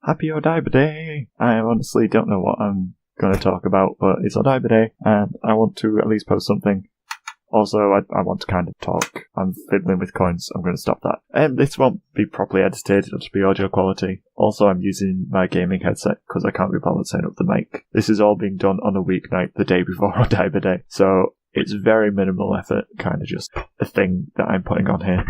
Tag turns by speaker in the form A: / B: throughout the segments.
A: Happy Odaiba Day! I honestly don't know what I'm going to talk about, but it's Odaiba Day, and I want to at least post something. Also, I want to kind of talk. I'm fiddling with coins. I'm going to stop that. This won't be properly edited. It'll just be audio quality. Also, I'm using my gaming headset because I can't be bothered setting up the mic. This is all being done on a weeknight, the day before Odaiba Day. So it's very minimal effort, kind of just a thing that I'm putting on here.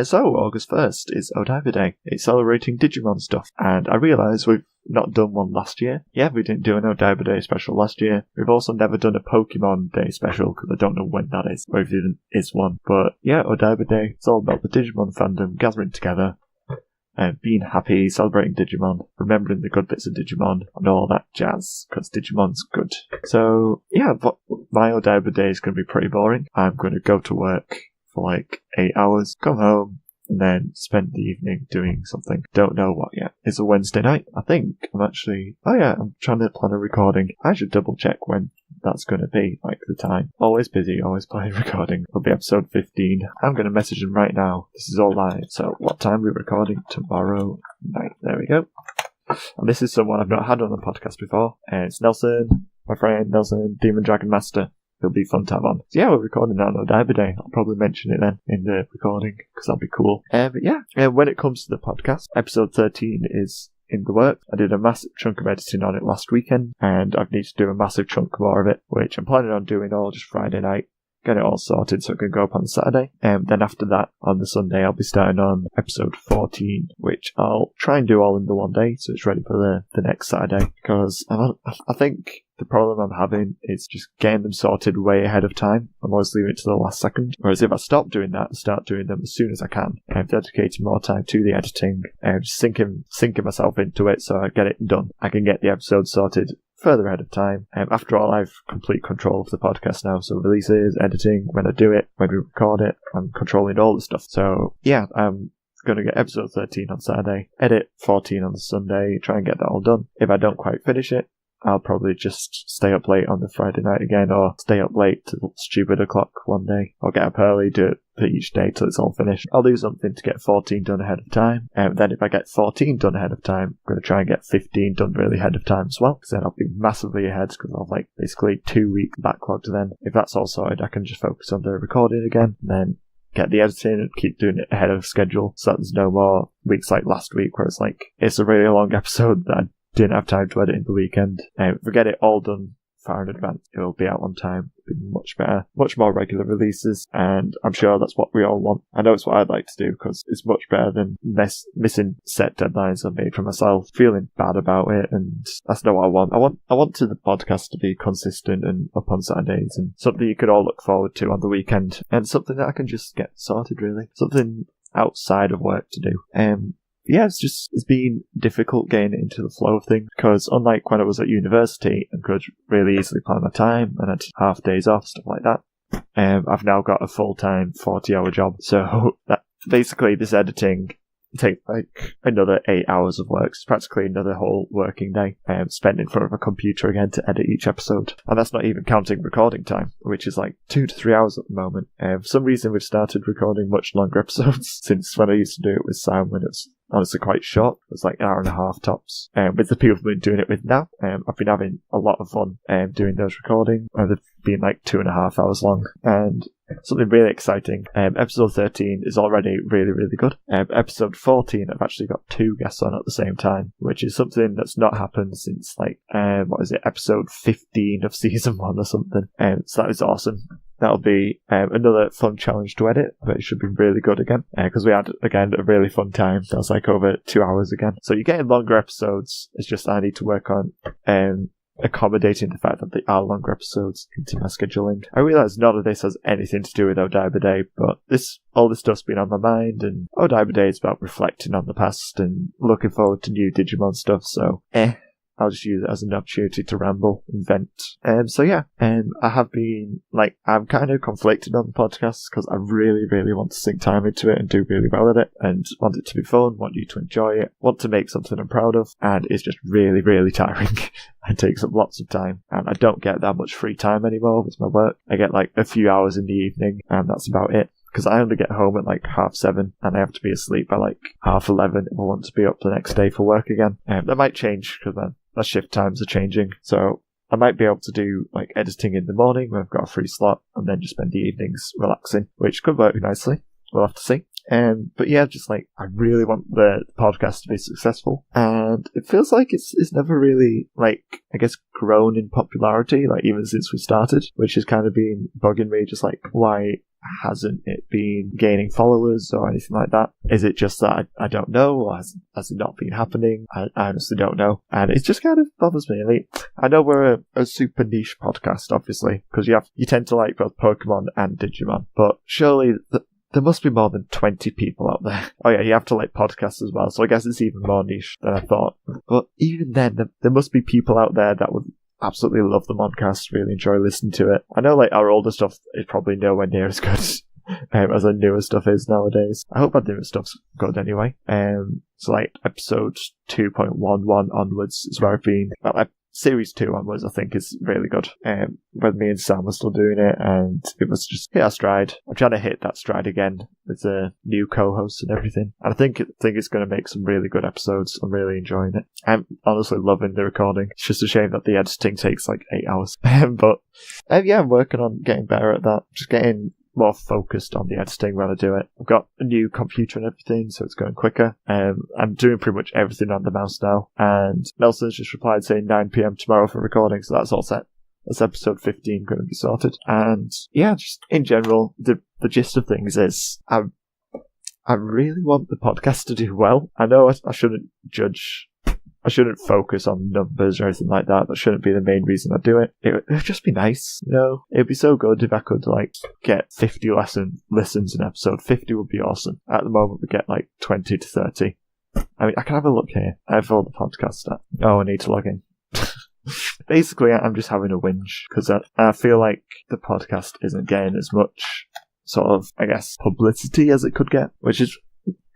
A: So, August 1st is Odaiba Day. It's celebrating Digimon stuff, and I realise we've not done one last year. Yeah, we didn't do an Odaiba Day special last year. We've also never done a Pokemon Day special, because I don't know when that is, or if it is one. But yeah, Odaiba Day, it's all about the Digimon fandom gathering together, and being happy, celebrating Digimon, remembering the good bits of Digimon, and all that jazz, because Digimon's good. So, yeah, but my Odaiba Day is going to be pretty boring. I'm going to go to work for like 8 hours, come home, and then spend the evening doing something. Don't know what yet. It's a Wednesday night. I think I'm trying to plan a recording. I should double check when that's going to be, like the time. Always busy, always planning recording. It'll be episode 15. I'm going to message him right now. This is all live. So what time are we recording? Tomorrow night. There we go. And this is someone I've not had on the podcast before. It's Nelson, my friend Nelson, Demon Dragon Master. It'll be fun to have on. So yeah, we're recording that on Odaiba Day. I'll probably mention it then in the recording, because that'll be cool. But yeah, when it comes to the podcast, episode 13 is in the works. I did a massive chunk of editing on it last weekend, and I need to do a massive chunk more of it, which I'm planning on doing all just Friday night. Get it all sorted so it can go up on Saturday. Then after that, on the Sunday, I'll be starting on episode 14, which I'll try and do all in the one day, so it's ready for the next Saturday. Because I think the problem I'm having is just getting them sorted way ahead of time. I'm always leaving it to the last second. Whereas if I stop doing that and start doing them as soon as I can, I'm dedicating more time to the editing and sinking myself into it so I get it done. I can get the episode sorted further ahead of time. After all, I've complete control of the podcast now, so releases, editing, when I do it, when we record it, I'm controlling all the stuff. So yeah, I'm going to get episode 13 on Saturday, edit 14 on the Sunday, try and get that all done. If I don't quite finish it, I'll probably just stay up late on the Friday night again, or stay up late till stupid o'clock one day, or get up early, do it for each day till it's all finished. I'll do something to get 14 done ahead of time, and then if I get 14 done ahead of time, I'm going to try and get 15 done really ahead of time as well, because then I'll be massively ahead, because I'll have like basically 2 week backlogged. Then if that's all sorted, I can just focus on the recording again, and then get the editing and keep doing it ahead of schedule, so that there's no more weeks like last week where it's like, it's a really long episode that I didn't have time to edit in the weekend. If we get it all done far in advance, it will be out on time. It'll be much better, much more regular releases, and I'm sure that's what we all want. I know it's what I'd like to do, because it's much better than missing set deadlines I've made for myself, feeling bad about it, and that's not what I want. I want the podcast to be consistent and up on Saturdays, and something you could all look forward to on the weekend, and something that I can just get sorted, really. Something outside of work to do. Yeah, it's been difficult getting into the flow of things, because unlike when I was at university, I could really easily plan my time and had half days off, stuff like that. I've now got a full-time 40-hour job, so that basically this editing takes like another 8 hours of work. It's practically another whole working day spent in front of a computer again to edit each episode, and that's not even counting recording time, which is like 2 to 3 hours at the moment. For some reason we've started recording much longer episodes since when I used to do it with Sam, when it was honestly quite short. It was like an hour and a half tops. With the people I've been doing it with now, I've been having a lot of fun doing those recordings, and they've been like 2.5 hours long, and something really exciting. Episode 13 is already really, really good. Episode 14, I've actually got 2 guests on at the same time, which is something that's not happened since like, episode 15 of season 1 or something. So that is awesome. That'll be another fun challenge to edit, but it should be really good again, because we had, again, a really fun time. That was like over 2 hours again. So you're getting longer episodes. It's just I need to work on accommodating the fact that they are longer episodes into my scheduling. I realise none of this has anything to do with Odaiba Day, but all this stuff's been on my mind, and Odaiba Day is about reflecting on the past and looking forward to new Digimon stuff, so I'll just use it as an opportunity to ramble and vent. I have been, I'm kind of conflicted on the podcast, because I really, really want to sink time into it and do really well at it, and want it to be fun, want you to enjoy it, want to make something I'm proud of, and it's just really, really tiring. It takes up lots of time, and I don't get that much free time anymore with my work. I get like a few hours in the evening, and that's about it. because I only get home at like 7:30 and I have to be asleep by like 11:30 if I want to be up the next day for work again. That might change because then the shift times are changing. So I might be able to do like editing in the morning when I've got a free slot and then just spend the evenings relaxing, which could work nicely. We'll have to see. But yeah, just like I really want the podcast to be successful, and it feels like it's never really like I guess grown in popularity, like even since we started, which has kind of been bugging me. Just like why hasn't it been gaining followers or anything like that? Is it just that I don't know, or has it not been happening? I honestly don't know, and it just kind of bothers me. I mean, I know we're a super niche podcast, obviously, because you tend to like both Pokemon and Digimon, but surely there must be more than 20 people out there. Oh yeah, you have to like podcasts as well, so I guess it's even more niche than I thought. But even then, there must be people out there that would absolutely love the podcast, really enjoy listening to it. I know like our older stuff is probably nowhere near as good as our newer stuff is nowadays. I hope our newer stuff's good anyway. So like episode 2.11 onwards is where I've been. Well, Series 2 onwards, I think, is really good. When me and Sam were still doing it, and it was just hit our stride. I'm trying to hit that stride again with a new co-host and everything. And I think it's going to make some really good episodes. I'm really enjoying it. I'm honestly loving the recording. It's just a shame that the editing takes like 8 hours. But yeah, I'm working on getting better at that. Just getting more focused on the editing when I do it. I've got a new computer and everything, so it's going quicker. I'm doing pretty much everything on the mouse now, and Nelson's just replied saying 9 p.m. tomorrow for recording, so that's all set. That's episode 15 going to be sorted. And yeah, just in general, the gist of things is I really want the podcast to do well. I know I shouldn't judge. I shouldn't focus on numbers or anything like that. That shouldn't be the main reason I do it. It would just be nice, you know? It'd be so good if I could, like, get 50 listens an episode. 50 would be awesome. At the moment, we get, like, 20 to 30. I mean, I can have a look here. I have all the podcasts at. Oh, I need to log in. Basically, I'm just having a whinge, because I feel like the podcast isn't getting as much, sort of, I guess, publicity as it could get, which is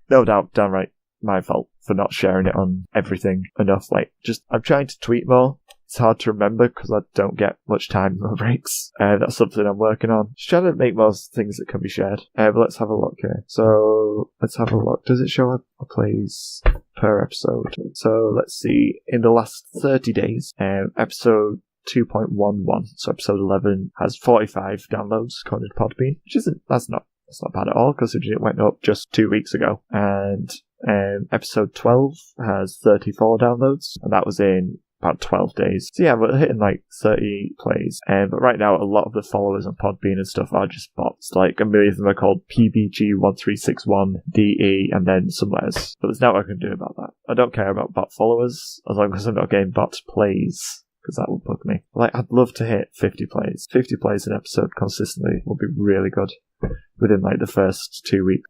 A: no doubt downright my fault for not sharing it on everything enough. Like, I'm trying to tweet more. It's hard to remember because I don't get much time in my breaks. That's something I'm working on. Just trying to make more things that can be shared. But let's have a look here. So let's have a look. Does it show up plays per episode? So let's see. In the last 30 days, episode 2.11, so episode 11 has 45 downloads according to Podbean, which that's not bad at all, considering it went up just 2 weeks ago. And episode 12 has 34 downloads, and that was in about 12 days. So yeah, we're hitting like 30 plays. But right now, a lot of the followers on Podbean and stuff are just bots. Like, a million of them are called PBG1361DE and then some letters. But there's nothing I can do about that. I don't care about bot followers, as long as I'm not getting bot plays, because that would bug me. Like, I'd love to hit 50 plays. 50 plays an episode consistently would be really good within like the first 2 weeks.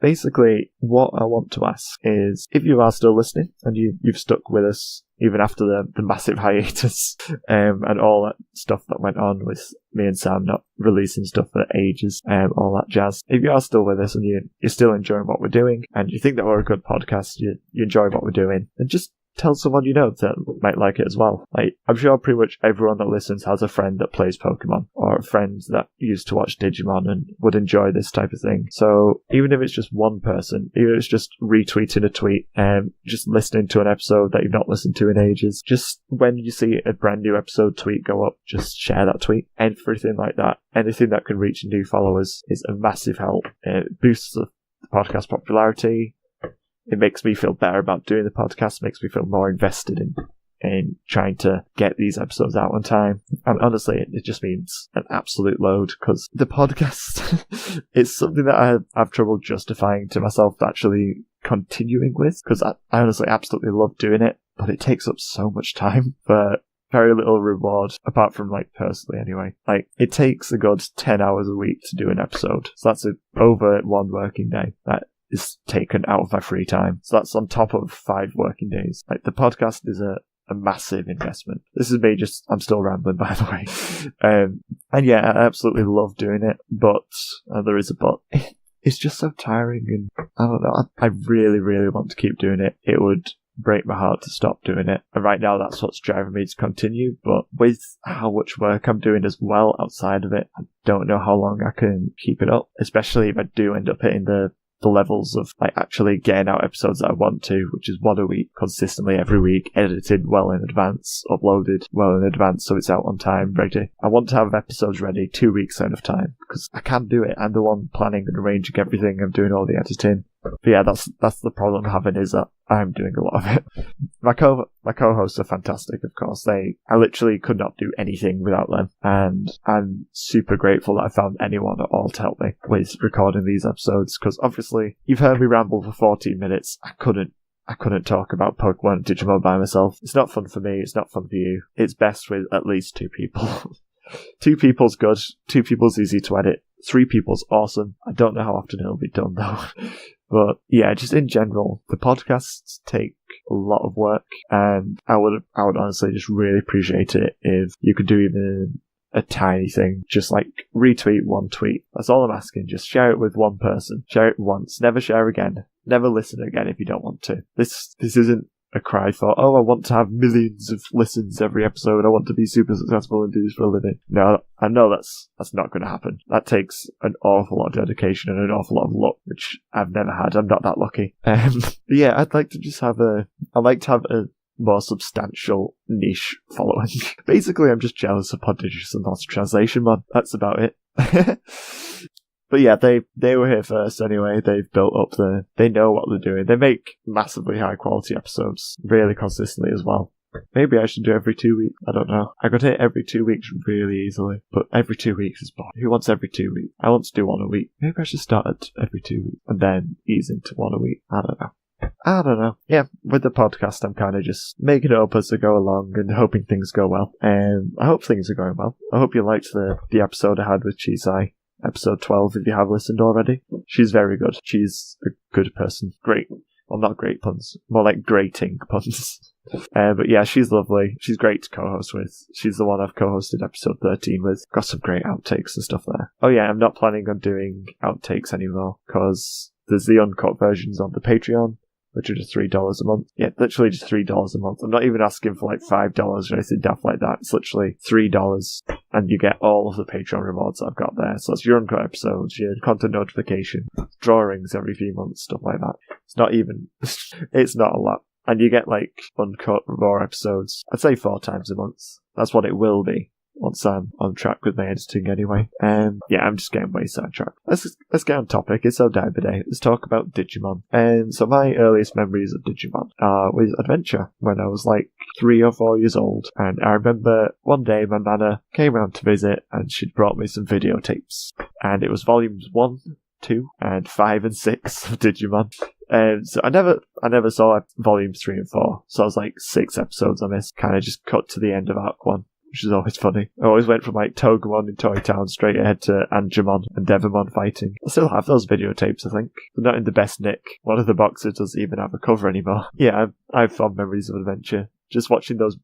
A: Basically, what I want to ask is, if you are still listening and you've stuck with us even after the massive hiatus and all that stuff that went on with me and Sam not releasing stuff for ages, all that jazz. If you are still with us and you're still enjoying what we're doing and you think that we're a good podcast, you enjoy what we're doing, then just tell someone you know that might like it as well. Like, I'm sure pretty much everyone that listens has a friend that plays Pokemon, or a friend that used to watch Digimon and would enjoy this type of thing. So even if it's just one person, even if it's just retweeting a tweet and just listening to an episode that you've not listened to in ages, just when you see a brand new episode tweet go up, just share that tweet. Everything like that, anything that can reach new followers is a massive help. It boosts the podcast popularity. It makes me feel better about doing the podcast, makes me feel more invested in trying to get these episodes out on time. And honestly, it just means an absolute load, because the podcast is something that I have trouble justifying to myself actually continuing with, because I honestly absolutely love doing it, but it takes up so much time for very little reward, apart from, like, personally anyway. Like, it takes a good 10 hours a week to do an episode, so that's over one working day. That is taken out of my free time. So that's on top of 5 working days. Like, the podcast is a massive investment. This is me I'm still rambling, by the way. And yeah, I absolutely love doing it, but there is a but. It's just so tiring, and I don't know, I really, really want to keep doing it. It would break my heart to stop doing it. And right now that's what's driving me to continue. But with how much work I'm doing as well outside of it, I don't know how long I can keep it up, especially if I do end up hitting the levels of like actually getting out episodes that I want to, which is one a week consistently every week, edited well in advance, uploaded well in advance so it's out on time, ready. I want to have episodes ready 2 weeks ahead of time because I can do it. I'm the one planning and arranging everything. I'm doing all the editing. But yeah, that's the problem I'm having, is that I'm doing a lot of it. My co-hosts are fantastic, of course. I literally could not do anything without them, and I'm super grateful that I found anyone at all to help me with recording these episodes, because obviously you've heard me ramble for 14 minutes. I couldn't talk about Pokemon and Digimon by myself. It's not fun for me, it's not fun for you. It's best with at least 2 people. 2 people's good, 2 people's easy to edit, 3 people's awesome. I don't know how often it'll be done though. But yeah, just in general, the podcasts take a lot of work, and I would honestly just really appreciate it if you could do even a tiny thing, just like retweet one tweet. That's all I'm asking. Just share it with one person. Share it once. Never share again. Never listen again if you don't want to. This isn't a cry for, oh, I want to have millions of listens every episode. I want to be super successful and do this for a living. No, I know that's not going to happen. That takes an awful lot of dedication and an awful lot of luck, which I've never had. I'm not that lucky. Yeah, I'd like to just have a more substantial niche following. Basically, I'm just jealous of Poddigest and Lost Translation, man. That's about it. But yeah, they were here first anyway. They've built up they know what they're doing. They make massively high quality episodes really consistently as well. Maybe I should do every 2 weeks. I don't know. I could hit every 2 weeks really easily, but every 2 weeks is boring. Who wants every 2 weeks? I want to do one a week. Maybe I should start at every 2 weeks and then ease into one a week. I don't know. Yeah, with the podcast, I'm kind of just making it up as I go along and hoping things go well. I hope things are going well. I hope you liked the episode I had with Chisai. Episode 12, if you have listened already. She's very good. She's a good person. Great. Well, not great puns. More like grating puns. But yeah, she's lovely. She's great to co-host with. She's the one I've co-hosted episode 13 with. Got some great outtakes and stuff there. Oh yeah, I'm not planning on doing outtakes anymore, because there's the uncut versions on the Patreon, which are just $3 a month. Yeah, literally just $3 a month. I'm not even asking for like $5 or anything daft like that. It's literally $3, and you get all of the Patreon rewards I've got there. So that's your uncut episodes, your content notification, drawings every few months, stuff like that. It's not even, it's not a lot. And you get like uncut raw episodes, I'd say 4 times a month. That's what it will be once I'm on track with my editing anyway. Yeah, I'm just getting way sidetracked. Let's get on topic. It's Odaiba Day. Let's talk about Digimon. So my earliest memories of Digimon are with Adventure, when I was like 3 or 4 years old. And I remember one day my nana came round to visit, and she'd brought me some videotapes. And it was volumes 1, 2, and 5 and 6 of Digimon. So I never saw volumes 3 and 4. So I was like 6 episodes on this. Kind of just cut to the end of Arc 1. Which is always funny. I always went from like Togemon in Toy Town straight ahead to Angemon and Devamon fighting. I still have those videotapes, I think. They're not in the best nick. One of the boxes doesn't even have a cover anymore. Yeah, I have fond memories of Adventure. Just watching those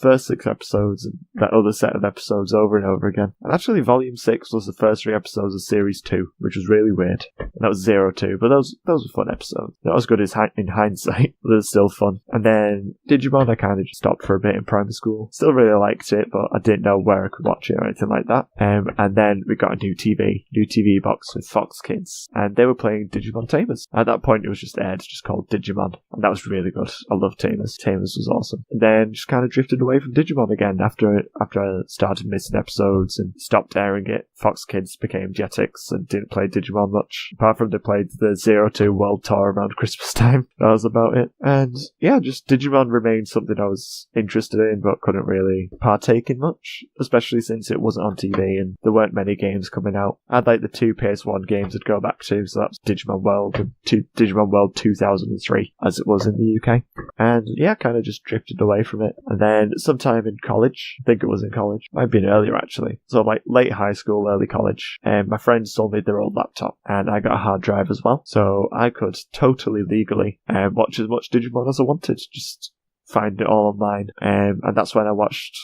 A: first 6 episodes and that other set of episodes over and over again. And actually Volume 6 was the first 3 episodes of Series 2, which was really weird. And that was 02, but those were fun episodes. Not as good as in hindsight, but they're still fun. And then Digimon, I kind of just stopped for a bit in primary school. Still really liked it, but I didn't know where I could watch it or anything like that. And then we got a new TV box with Fox Kids, and they were playing Digimon Tamers. At that point it was just aired, just called Digimon, and that was really good. I loved Tamers. Tamers was awesome. And then just kind of drifted away from Digimon again after I started missing episodes and stopped airing it. Fox Kids became Jetix and didn't play Digimon much, apart from they played the 02 World Tour around Christmas time. That was about it. And yeah, just Digimon remained something I was interested in but couldn't really partake in much, especially since it wasn't on TV and there weren't many games coming out. I had like the 2 PS1 games I'd go back to, so that was Digimon World and Digimon World 2003 as it was in the UK. And yeah, kind of just drifted away from it. And then sometime in college, I think it was in college, might have been earlier actually, so like late high school, early college, and my friends sold me their old laptop, and I got a hard drive as well, so I could totally legally watch as much Digimon as I wanted, just find it all online. And that's when I watched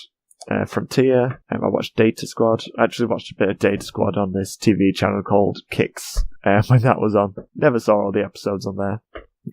A: Frontier, I watched Data Squad. I actually watched a bit of Data Squad on this TV channel called Kicks when that was on. Never saw all the episodes on there.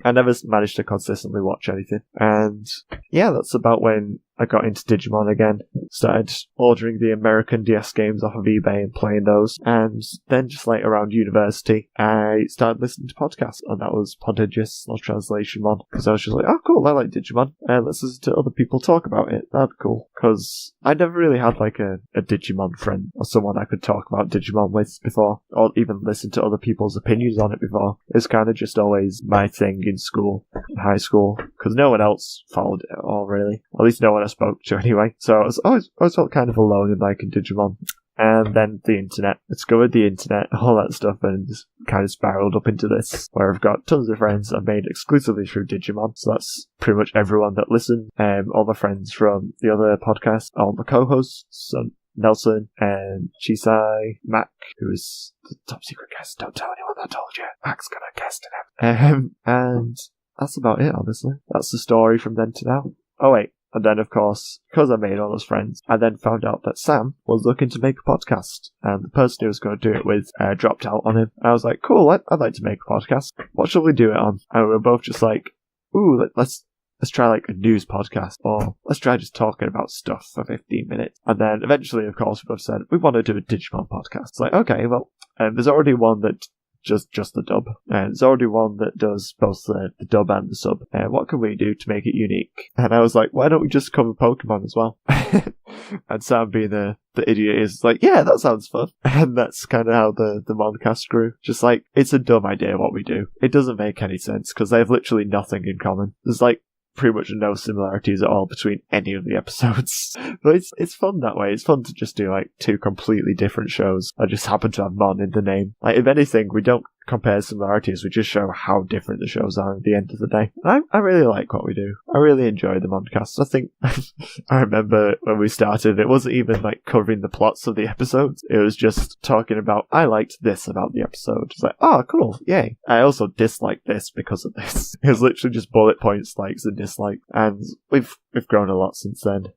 A: I never managed to consistently watch anything. And yeah, that's about when I got into Digimon again. Started ordering the American DS games off of eBay and playing those. And then just like around university, I started listening to podcasts. And that was Podigious, Lost Translation one. Because I was just like, oh cool, I like Digimon. Let's listen to other people talk about it. That'd be cool. Because I never really had like a Digimon friend or someone I could talk about Digimon with before. Or even listen to other people's opinions on it before. It's kind of just always my thing in school, in high school. Because no one else followed it at all, really. At least no one I spoke to anyway. So I was always felt kind of alone in liking Digimon. And then the internet, discovered the internet, all that stuff, and kind of spiraled up into this, where I've got tons of friends I've made exclusively through Digimon. So that's pretty much everyone that listened. All my friends from the other podcast, all the co-hosts, so Nelson and Chisai, Mac, who is the top secret guest. Don't tell anyone I told you. Mac's gonna guest in it. And that's about it, honestly. That's the story from then to now. Oh wait. And then, of course, because I made all those friends, I then found out that Sam was looking to make a podcast. And the person who was going to do it with dropped out on him. I was like, cool, I'd like to make a podcast. What shall we do it on? And we were both just like, ooh, let's try like a news podcast. Or let's try just talking about stuff for 15 minutes. And then eventually, of course, we both said, we want to do a Digimon podcast. It's like, okay, well, there's already one that just the dub. There's already one that does both the dub and the sub. What can we do to make it unique? And I was like, why don't we just cover Pokemon as well? And Sam, being the idiot, is like, yeah, that sounds fun. And that's kind of how the Moncast grew. Just like, it's a dumb idea what we do. It doesn't make any sense because they have literally nothing in common. There's like pretty much no similarities at all between any of the episodes. But it's fun that way. It's fun to just do like two completely different shows that just happen to have Mon in the name. Like, if anything, we don't compare similarities, we just show how different the shows are at the end of the day. And I really like what we do. I really enjoy the Moncast. I think I remember when we started, it wasn't even like covering the plots of the episodes. It was just talking about, I liked this about the episode. It's like, oh, cool, yay. I also disliked this because of this. It was literally just bullet points, likes and dislikes. And we've grown a lot since then.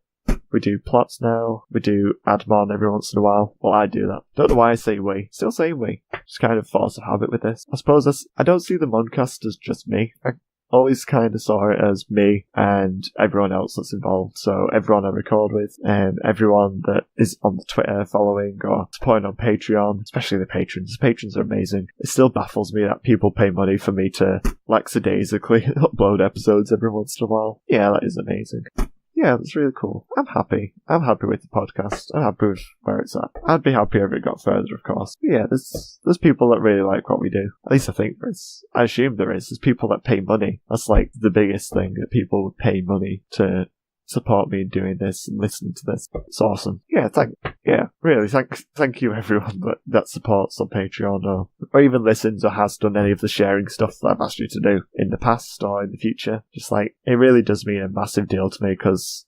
A: We do plots now. We do add Mon every once in a while. Well, I do that. Don't know why I say we. Still saying we. Just kind of force of habit with this. I suppose I don't see the Moncast as just me. I always kind of saw it as me and everyone else that's involved. So everyone I record with, and everyone that is on the Twitter following or supporting on Patreon, especially the patrons. The patrons are amazing. It still baffles me that people pay money for me to lackadaisically upload episodes every once in a while. Yeah, that is amazing. Yeah, that's really cool. I'm happy. I'm happy with the podcast. I'm happy with where it's at. I'd be happy if it got further, of course. But yeah, there's people that really like what we do. At least I think there is. I assume there is. There's people that pay money. That's like the biggest thing, that people would pay money to support me in doing this and listening to this. It's awesome. Yeah, really, thank you everyone that supports on Patreon or even listens or has done any of the sharing stuff that I've asked you to do in the past or in the future. Just like, it really does mean a massive deal to me because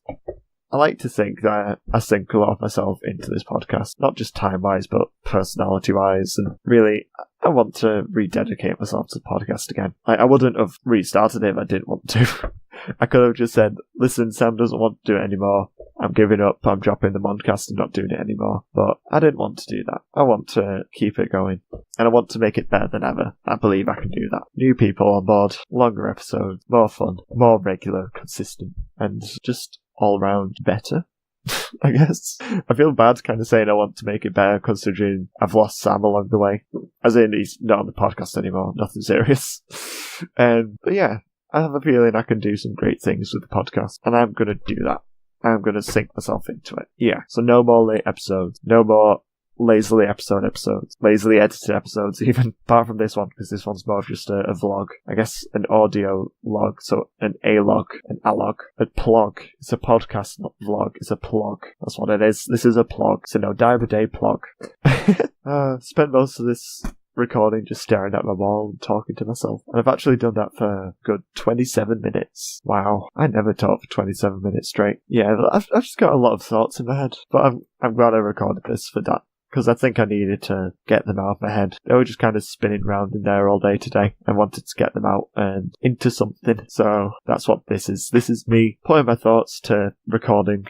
A: I like to think that I sink a lot of myself into this podcast, not just time-wise, but personality-wise, and really, I want to rededicate myself to the podcast again. Like, I wouldn't have restarted it if I didn't want to. I could have just said, listen, Sam doesn't want to do it anymore. I'm giving up. I'm dropping the Moncast and not doing it anymore. But I didn't want to do that. I want to keep it going. And I want to make it better than ever. I believe I can do that. New people on board, longer episodes, more fun, more regular, consistent, and just all round better. I guess. I feel bad kind of saying I want to make it better considering I've lost Sam along the way. As in, he's not on the podcast anymore. Nothing serious. But yeah. I have a feeling I can do some great things with the podcast, and I'm going to do that. I'm going to sink myself into it. Yeah, so no more late episodes, no more lazily episodes, lazily edited episodes even, apart from this one, because this one's more of just a vlog. I guess an audio log, so an A-log, an A-log, a plog. It's a podcast, not vlog, it's a plog. That's what it is. This is a plog. It's an Odaiba Day plog. Spent most of this recording just staring at my wall and talking to myself. And I've actually done that for a good 27 minutes. Wow. I never talk for 27 minutes straight. Yeah, I've just got a lot of thoughts in my head. But I'm glad I recorded this for that, because I think I needed to get them out of my head. They were just kind of spinning around in there all day today. I wanted to get them out and into something. So that's what this is. This is me putting my thoughts to recording,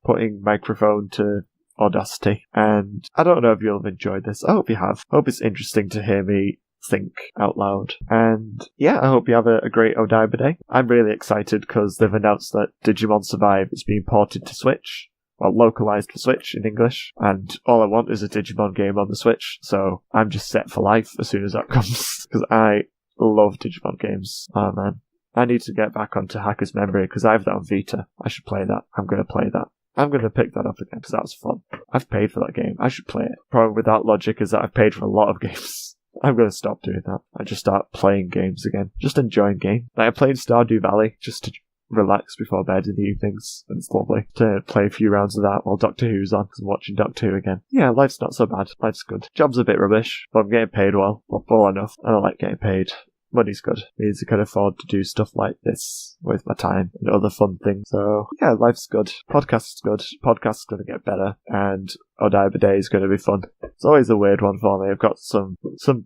A: putting microphone to Audacity. And I don't know if you'll have enjoyed this. I hope you have. I hope it's interesting to hear me think out loud. And yeah, I hope you have a great Odaiba day. I'm really excited because they've announced that Digimon Survive is being ported to Switch. Well, localized for Switch in English, and all I want is a Digimon game on the Switch, so I'm just set for life as soon as that comes, because I love Digimon games. Oh man. I need to get back onto Hacker's Memory, because I have that on Vita. I should play that. I'm going to play that. I'm going to pick that up again, because that was fun. I've paid for that game. I should play it. Problem with that logic is that I've paid for a lot of games. I'm going to stop doing that. I just start playing games again. Just enjoying games. Like, I played Stardew Valley just to relax before bed in the evenings, and it's lovely to play a few rounds of that while Doctor Who's on, because I'm watching Doctor Who again. Yeah, life's not so bad. Life's good. Job's a bit rubbish, but I'm getting paid well. Well enough. I don't like getting paid. Money's good. It means I can afford to do stuff like this with my time and other fun things. So, yeah, life's good. Podcast's good. Podcast's going to get better. And Odaiba Day is going to be fun. It's always a weird one for me. I've got some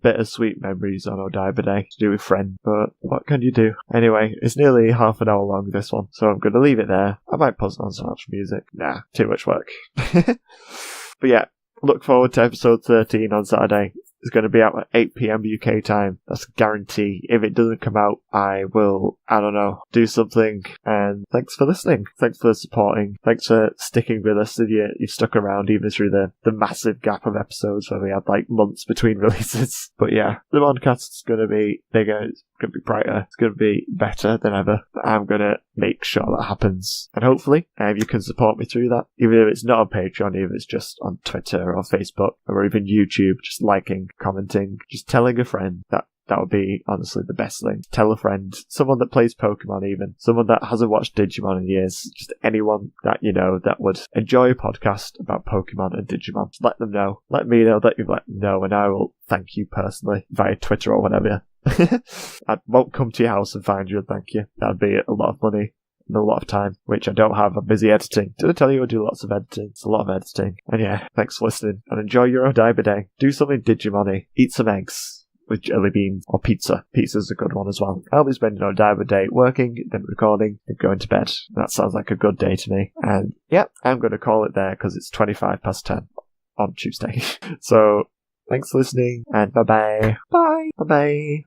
A: bittersweet memories on Odaiba Day to do with friends. But what can you do? Anyway, it's nearly half an hour long, this one. So I'm going to leave it there. I might put on some actual music. Nah, too much work. But yeah, look forward to episode 13 on Saturday. It's going to be out at 8 PM UK time. That's a guarantee. If it doesn't come out, I will, I don't know, do something. And thanks for listening. Thanks for supporting. Thanks for sticking with us. If you've stuck around even through the massive gap of episodes where we had like months between releases. But yeah, the podcast's going to be bigger. It's going to be brighter. It's going to be better than ever. I'm going to make sure that happens. And hopefully, you can support me through that. Even if it's not on Patreon, even if it's just on Twitter or Facebook or even YouTube, just liking, commenting, just telling a friend. That would be honestly the best thing. Tell a friend, someone that plays Pokemon even, someone that hasn't watched Digimon in years, just anyone that you know that would enjoy a podcast about Pokemon and Digimon. Just let them know. Let me know that you've let them know, and I will thank you personally via Twitter or whatever. I won't come to your house and find you and thank you. That'd be a lot of money and a lot of time, which I don't have. I'm busy editing. Did I tell you I do lots of editing? It's a lot of editing. And yeah, thanks for listening, and enjoy your Odaiba Day. Do something Digimon-y. Eat some eggs with jelly beans or pizza. Pizza's a good one as well. I'll be spending Odaiba Day working, then recording, then going to bed. That sounds like a good day to me. And yeah, I'm going to call it there because it's 10:25 on Tuesday. So thanks for listening, and bye-bye. Bye. Bye-bye.